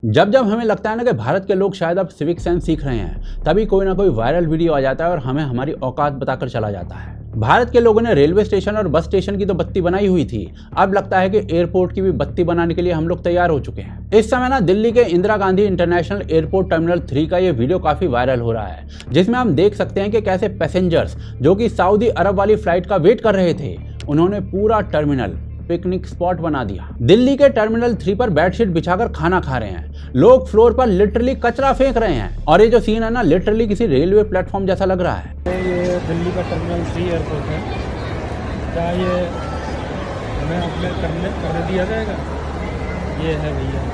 जब जब हमें लगता है ना कि भारत के लोग शायद अब सिविक सेंस सीख रहे हैं, तभी कोई ना कोई वायरल वीडियो आ जाता है और हमें हमारी औकात बताकर चला जाता है। भारत के लोगों ने रेलवे स्टेशन और बस स्टेशन की तो बत्ती बनाई हुई थी, अब लगता है कि एयरपोर्ट की भी बत्ती बनाने के लिए हम लोग तैयार हो चुके हैं। इस समय ना दिल्ली के Indira Gandhi international airport terminal 3 का ये वीडियो काफी वायरल हो रहा है, जिसमें हम देख सकते हैं कि कैसे पैसेंजर्स जो कि सऊदी अरब वाली फ्लाइट का वेट कर रहे थे, उन्होंने पूरा टर्मिनल पिकनिक स्पॉट बना दिया। दिल्ली के टर्मिनल 3 पर बेडशीट बिछाकर खाना खा रहे हैं, लोग फ्लोर पर लिटरली कचरा फेंक रहे हैं और ये जो सीन है ना लिटरली किसी रेलवे प्लेटफॉर्म जैसा लग रहा है। ये दिल्ली का टर्मिनल 3 एयरपोर्ट है, क्या ये हमें अपने करने दिया जाएगा? ये है भैया,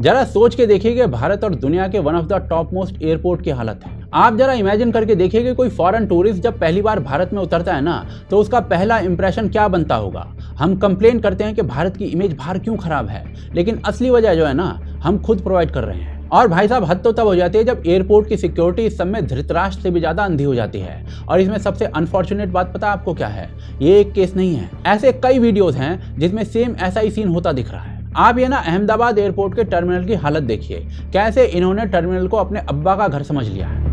जरा सोच के देखिए कि भारत और दुनिया के one of the top most airport की हालत है। आप जरा इमेजिन करके देखिए कि कोई फॉरेन टूरिस्ट जब पहली बार भारत में उतरता है ना, तो उसका पहला इंप्रेशन क्या बनता होगा। हम कंप्लेन करते हैं कि भारत की इमेज बाहर क्यों खराब है, लेकिन असली वजह जो है ना हम खुद प्रोवाइड कर रहे हैं। और भाई साहब, हद तो तब हो जाती है जब एयरपोर्ट की सिक्योरिटी इस सब में धृतराष्ट्र से भी ज्यादा अंधी हो जाती है। और इसमें सबसे अनफॉर्चुनेट बात पता आपको क्या है? ये एक केस नहीं है, ऐसे कई वीडियोज हैं जिसमें सेम ऐसा ही सीन होता दिख रहा है। आप ये ना अहमदाबाद एयरपोर्ट के टर्मिनल की हालत देखिए, कैसे इन्होंने टर्मिनल को अपने अब्बा का घर समझ लिया है।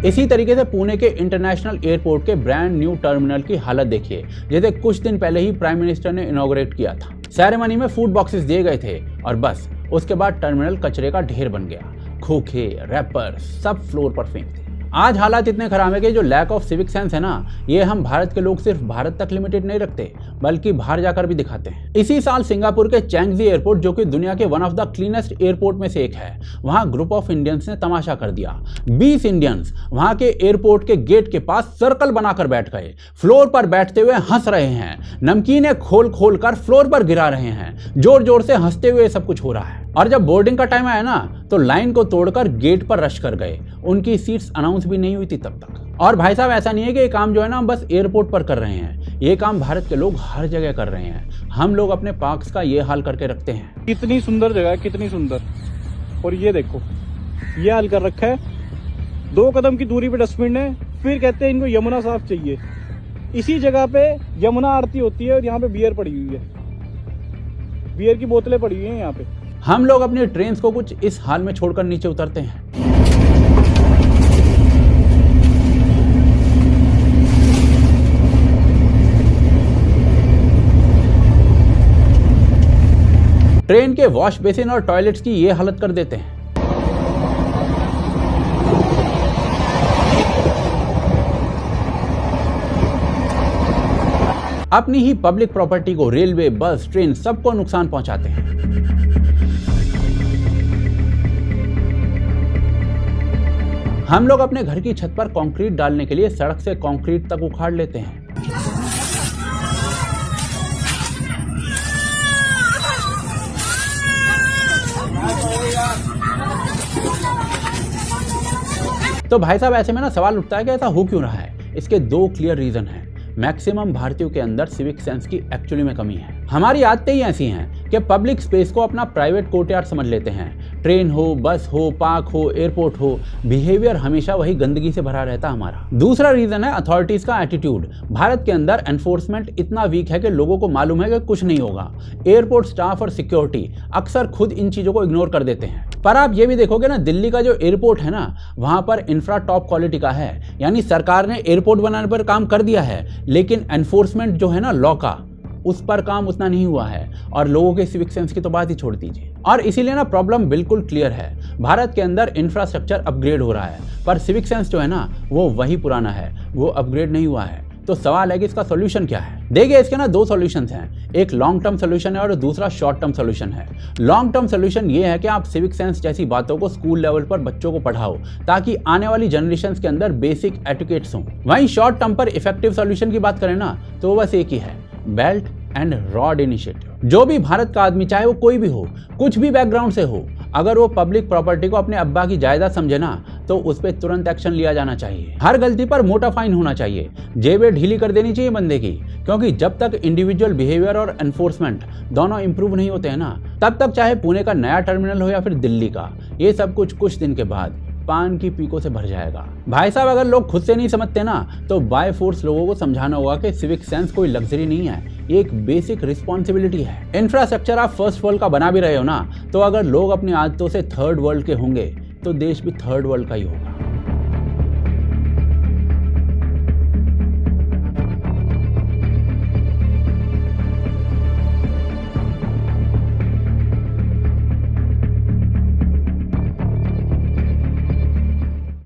इसी तरीके से पुणे के इंटरनेशनल एयरपोर्ट के ब्रांड न्यू टर्मिनल की हालत देखिए, जैसे कुछ दिन पहले ही प्राइम मिनिस्टर ने इनॉग्रेट किया था। सेरेमनी में फूड बॉक्सेस दिए गए थे और बस उसके बाद टर्मिनल कचरे का ढेर बन गया। खोखे, रैपर सब फ्लोर पर फेंक थे। आज हालात इतने खराब है कि जो लैक ऑफ सिविक सेंस है ना, ये हम भारत के लोग सिर्फ भारत तक लिमिटेड नहीं रखते, बल्कि बाहर जाकर भी दिखाते हैं। इसी साल सिंगापुर के चैंगजी एयरपोर्ट, जो कि दुनिया के one of the cleanest airport में से एक है, वहां ग्रुप ऑफ इंडियंस ने तमाशा कर दिया। 20 इंडियंस वहां के एयरपोर्ट के गेट के पास सर्कल बनाकर बैठ गए, फ्लोर पर बैठते हुए हंस रहे हैं, नमकीनें खोल खोल कर फ्लोर पर गिरा रहे हैं, जोर जोर से हंसते हुए सब कुछ हो रहा है। और जब बोर्डिंग का टाइम आया ना, तो लाइन को तोड़कर गेट पर रश कर गए। उनकी सीट्स अनाउंस भी नहीं हुई थी तब तक। और भाई साहब, ऐसा नहीं है कि ये काम जो है ना हम बस एयरपोर्ट पर कर रहे हैं, ये काम भारत के लोग हर जगह कर रहे हैं। हम लोग अपने पार्क्स का ये हाल करके रखते हैं। कितनी सुंदर जगह है, कितनी सुंदर। और ये देखो, ये हाल कर रखा है। 2 कदम की दूरी पे डस्टबिन है, फिर कहते हैं इनको यमुना साफ चाहिए। इसी जगह पे यमुना आरती होती है और यहाँ पे बियर पड़ी हुई है, बियर की बोतलें पड़ी हुई हैं यहाँ पे। हम लोग अपनी ट्रेन्स को कुछ इस हाल में छोड़कर नीचे उतरते हैं। ट्रेन के वॉश बेसिन और टॉयलेट्स की ये हालत कर देते हैं। अपनी ही पब्लिक प्रॉपर्टी को रेलवे, बस, ट्रेन सबको नुकसान पहुंचाते हैं। हम लोग अपने घर की छत पर कंक्रीट डालने के लिए सड़क से कंक्रीट तक उखाड़ लेते हैं। तो भाई साहब, ऐसे में ना सवाल उठता है कि ऐसा हो क्यों रहा है। इसके 2 क्लियर रीजन हैं। मैक्सिमम भारतीयों के अंदर सिविक सेंस की एक्चुअली में कमी है। हमारी आदतें ही ऐसी हैं कि पब्लिक स्पेस को अपना प्राइवेट कोर्टयार्ड समझ लेते हैं। ट्रेन हो, बस हो, पार्क हो, एयरपोर्ट हो, बिहेवियर हमेशा वही गंदगी से भरा रहता है हमारा। दूसरा रीजन है अथॉरिटीज का एटीट्यूड। भारत के अंदर एनफोर्समेंट इतना वीक है कि लोगों को मालूम है कि कुछ नहीं होगा। एयरपोर्ट स्टाफ और सिक्योरिटी अक्सर खुद इन चीजों को इग्नोर कर देते हैं। पर आप ये भी देखोगे ना, दिल्ली का जो एयरपोर्ट है ना, वहां पर इंफ्रा टॉप क्वालिटी का है, यानी सरकार ने एयरपोर्ट बनाने पर काम कर दिया है, लेकिन एनफोर्समेंट जो है ना लॉ का, उस पर काम उतना नहीं हुआ है। और लोगों के सिविक सेंस की तो बात ही छोड़ दीजिए। और इसीलिए ना प्रॉब्लम बिल्कुल क्लियर है। भारत के अंदर इंफ्रास्ट्रक्चर अपग्रेड हो रहा है, पर सिविक सेंस जो है ना वो वही पुराना है, वो अपग्रेड नहीं हुआ है। तो सवाल है कि इसका सॉल्यूशन क्या है। देखिए, इसके ना 2 सॉल्यूशंस हैं। एक लॉन्ग टर्म सॉल्यूशन है और दूसरा शॉर्ट टर्म सॉल्यूशन है। लॉन्ग टर्म सॉल्यूशन ये है कि आप सिविक सेंस जैसी बातों को स्कूल लेवल पर बच्चों को पढ़ाओ, ताकि आने वाली जनरेशंस के अंदर बेसिक एटिकेट्स हों। वहीं शॉर्ट टर्म पर इफेक्टिव सॉल्यूशन की बात करें ना, तो वो बस एक ही है, बेल्ट एंड रॉड इनिशिएटिव। जो भी भारत का आदमी, चाहे वो कोई भी हो, कुछ भी बैकग्राउंड से हो, अगर वो पब्लिक प्रॉपर्टी को अपने अब्बा की जायदाद समझे ना, तो उस पर तुरंत एक्शन लिया जाना चाहिए। हर गलती पर मोटा फाइन होना चाहिए, जेबें ढीली कर देनी चाहिए बंदे की, क्योंकि जब तक इंडिविजुअल बिहेवियर और एनफोर्समेंट दोनों इंप्रूव नहीं होते हैं ना, तब तक चाहे पुणे का नया टर्मिनल हो या फिर दिल्ली का, ये सब कुछ दिन के बाद पान की पीकों से भर जाएगा। भाई साहब, अगर लोग खुद से नहीं समझते ना, तो बाय फोर्स लोगों को समझाना होगा कि सिविक सेंस कोई लग्जरी नहीं है, ये एक बेसिक रिस्पॉन्सिबिलिटी है। इंफ्रास्ट्रक्चर आप फर्स्ट वर्ल्ड का बना भी रहे हो ना, तो अगर लोग अपनी आदतों से थर्ड वर्ल्ड के होंगे तो देश भी थर्ड वर्ल्ड का ही होगा।